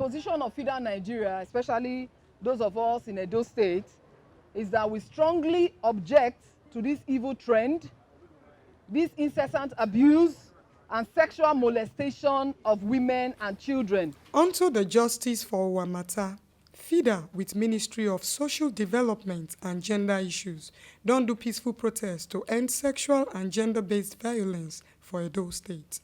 position of FIDA Nigeria, especially those of us in Edo State, is that we strongly object to this evil trend, this incessant abuse and sexual molestation of women and children. Onto the Justice for Our Matter, FIDA with Ministry of Social Development and Gender Issues don't do peaceful protests to end sexual and gender-based violence for Edo State.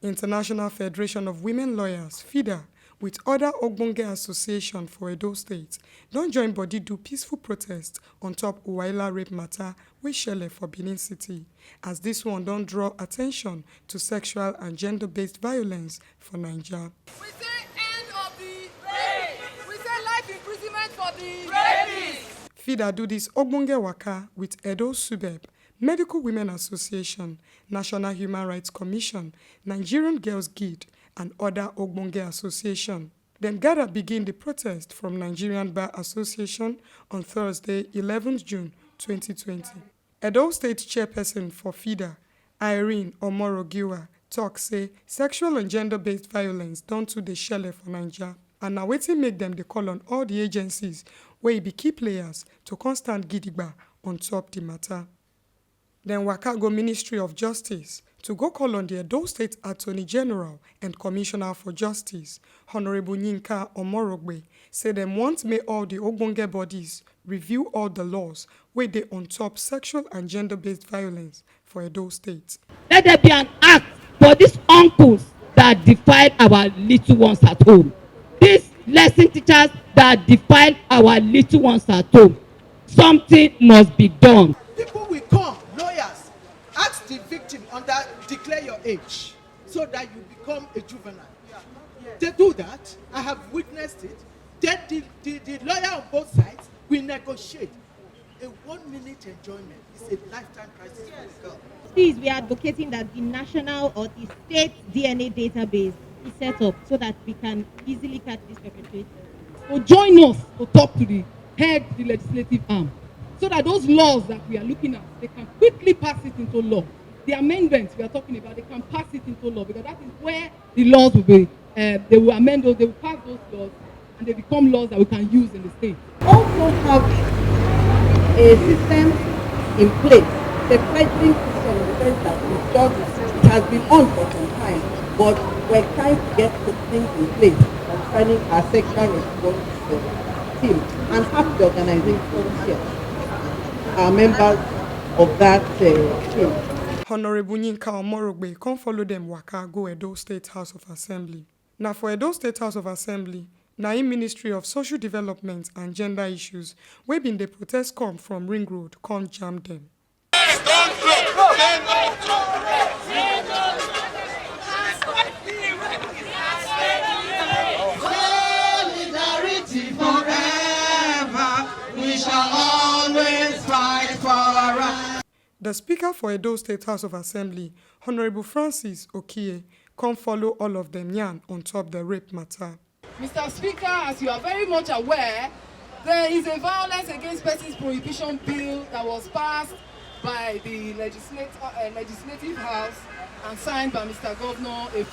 International Federation of Women Lawyers, FIDA, with other Ogbonge Association for Edo State, don't join body do peaceful protest on top Uwaila rape matter wey shele for Benin City, as this one don't draw attention to sexual and gender-based violence for Naija. We say end of the rape. We say life imprisonment for the rapists. FIDA do this Ogbonge waka with Edo Subeb, Medical Women Association, National Human Rights Commission, Nigerian Girls Guild, and other Ogbonge Association. Then gather begin the protest from Nigerian Bar Association on Thursday, 11th June 2020. Edo State Chairperson for FIDA, Irene Omorogiwa, talk say sexual and gender-based violence don't to the shele for Naija, and now wetin make them dey call on all the agencies where be key players to constant gidigba on top the matter. Then waka go Ministry of Justice to go call on the Edo State Attorney General and Commissioner for Justice, Honorable Yinka Omorogbe, say them want make all the Ogbonge bodies review all the laws where they on top sexual and gender-based violence for Edo State. Let there be an act for these uncles that defile our little ones at home. These lesson teachers that defile our little ones at home. Something must be done. People will come, lawyers, ask the victim declare your age so that you become a juvenile. They do that. I have witnessed it. Then the lawyer on both sides will negotiate. A 1 minute enjoyment is a lifetime crisis for the girl. Please, we are advocating that the national or the state DNA database is set up so that we can easily catch these perpetrators. So join us to talk to the head, the legislative arm, so that those laws that we are looking at, they can quickly pass it into law. The amendments we are talking about, they can pass it into law, because that is where the laws will be, they will amend those, they will pass those laws, and they become laws that we can use in the state. Also have a system in place, the fledgling system in the sense that it has been on for some time, but we're trying to get the things in place concerning our sexual response team and have the organization here, our members of that team. Honorable Yinka Omorogbe come follow them waka go Edo State House of Assembly. Now for Edo State House of Assembly, na in Ministry of Social Development and Gender Issues, wey been the protest come from Ring Road, come jam them. Solidarity forever, we shall always fight for our. The Speaker for Edo State House of Assembly, Honorable Francis Okie, come follow all of them yarn on top the rape matter. Mr. Speaker, as you are very much aware, there is a violence against persons prohibition bill that was passed by the legislative house and signed by Mr. Governor a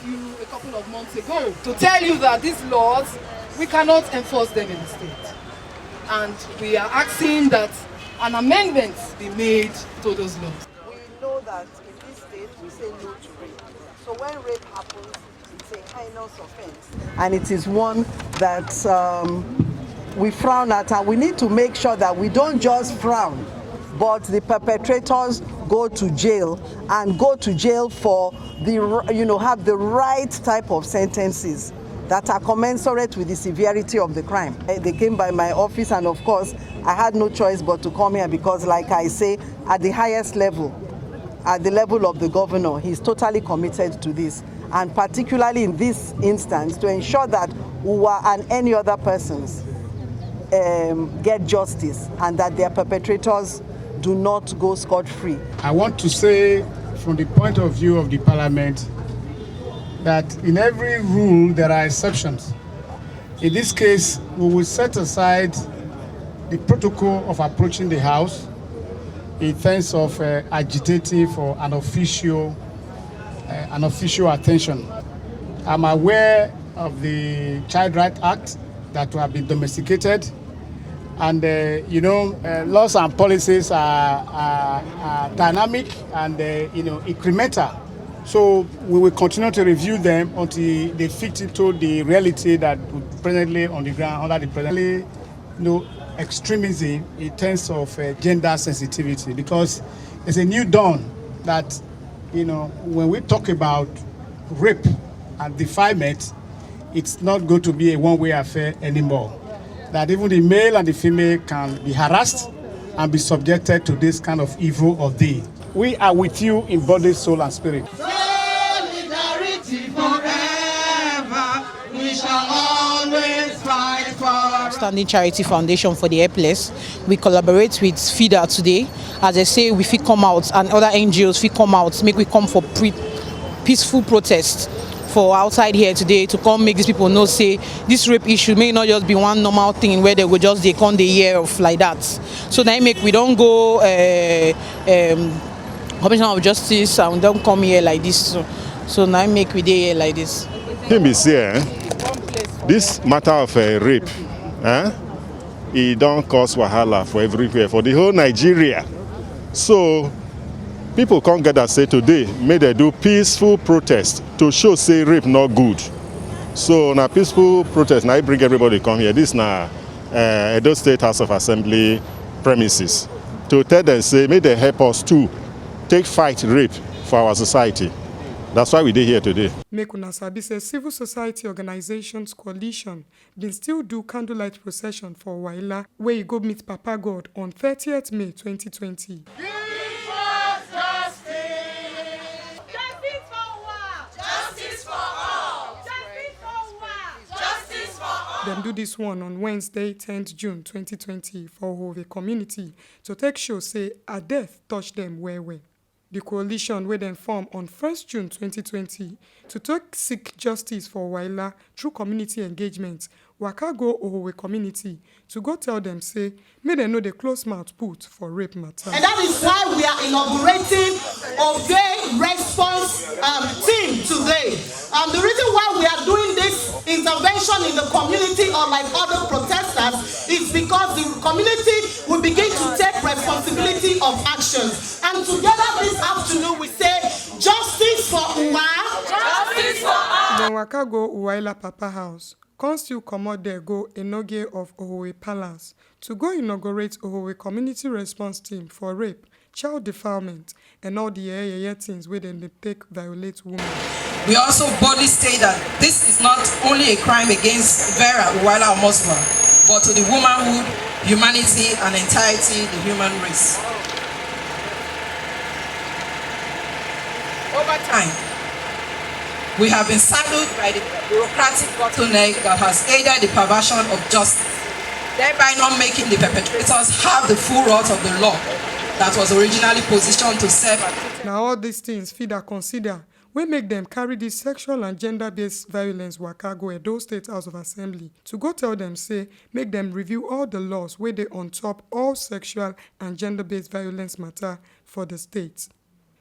couple of months ago. To tell you that these laws, we cannot enforce them in the state. And we are asking that an amendment be made to those laws. We know that in this state we say no to rape. So when rape happens, it's a heinous offense. And it is one that we frown at, and we need to make sure that we don't just frown, but the perpetrators go to jail, and go to jail for have the right type of sentences that are commensurate with the severity of the crime. They came by my office, and of course I had no choice but to come here because, like I say, at the highest level, at the level of the governor, he's totally committed to this, and particularly in this instance, to ensure that Uwa and any other persons get justice and that their perpetrators do not go scot-free. I want to say, from the point of view of the Parliament, that in every rule there are exceptions. In this case, we will set aside the protocol of approaching the House in terms of agitating for an official attention. I'm aware of the Child Rights Act that have been domesticated. And, laws and policies are dynamic and, incremental. So we will continue to review them until they fit into the reality that presently on the ground, under the presently, extremism in terms of gender sensitivity, because it's a new dawn that, when we talk about rape and defilement, it's not going to be a one-way affair anymore. That even the male and the female can be harassed and be subjected to this kind of evil of thee. We are with you in body, soul, and spirit. Solidarity forever. We shall always fight for. Standing Charity Foundation for the Helpless. We collaborate with FIDA today. As I say, we fit come out, and other NGOs fit come out, make we come for peaceful protest for outside here today to come make these people know say this rape issue may not just be one normal thing where they go just they come the year of like that. So now make we don't go Commission of Justice and we don't come here like this. So now make we dey here like this. Him is here. This matter of rape, it don't cause wahala for everywhere, for the whole Nigeria. So people can't get that say today, may they do peaceful protest to show say rape not good. So now peaceful protest, now I bring everybody come here. This now Edo State House of Assembly premises to tell them say, may they help us to take fight rape for our society. That's why we did here today. Make una sabi say civil society organizations coalition been still do candlelight procession for Waila, where you go meet Papa God on 30th May 2020. Them do this one on Wednesday, 10th June 2020 for Hove community to take show say a death touch them where. The coalition will then form on 1st June 2020 to take seek justice for Waila through community engagement. Waka go Ohowe community to go tell them say, may they know the close mouth put for rape matter. And that is why we are inaugurating Obey Response team today. The reason why we are doing this intervention in the community or like other protesters is because the community will begin to take responsibility of actions. And together this afternoon we say, justice for Uwa. Justice for all. Then Waka go Uwaila Papa House. Come still come out there go Enoge of Ohowe Palace to go inaugurate Ohowe Community Response Team for rape, child defilement, and all the things where they take violate women. We also boldly state that this is not only a crime against Vera Uwaila Mosma, but to the womanhood, humanity, and entirety the human race. Over time, we have been saddled by the bureaucratic bottleneck that has aided the perversion of justice, thereby not making the perpetrators have the full wrath of the law that was originally positioned to serve. Now all these things FIDA consider we make them carry this sexual and gender-based violence Waka go Edo State House of Assembly to go tell them say make them review all the laws where they on top all sexual and gender-based violence matter for the state.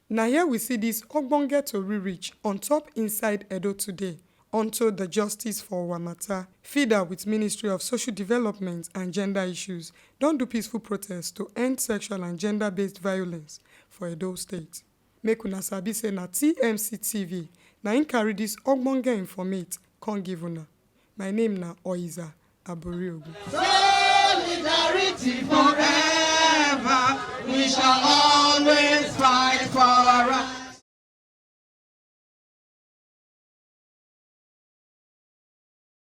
Now here we see this Ogbonge to reach on top inside Edo today onto the Justice for Wamata. FIDA with Ministry of Social Development and Gender Issues don't do peaceful protests to end sexual and gender-based violence for Edo State. Make una sabi say na TMC TV na in carry this Ogbonge informate can't give una. My name na Oiza Aburiogu. Solidarity forever. We shall all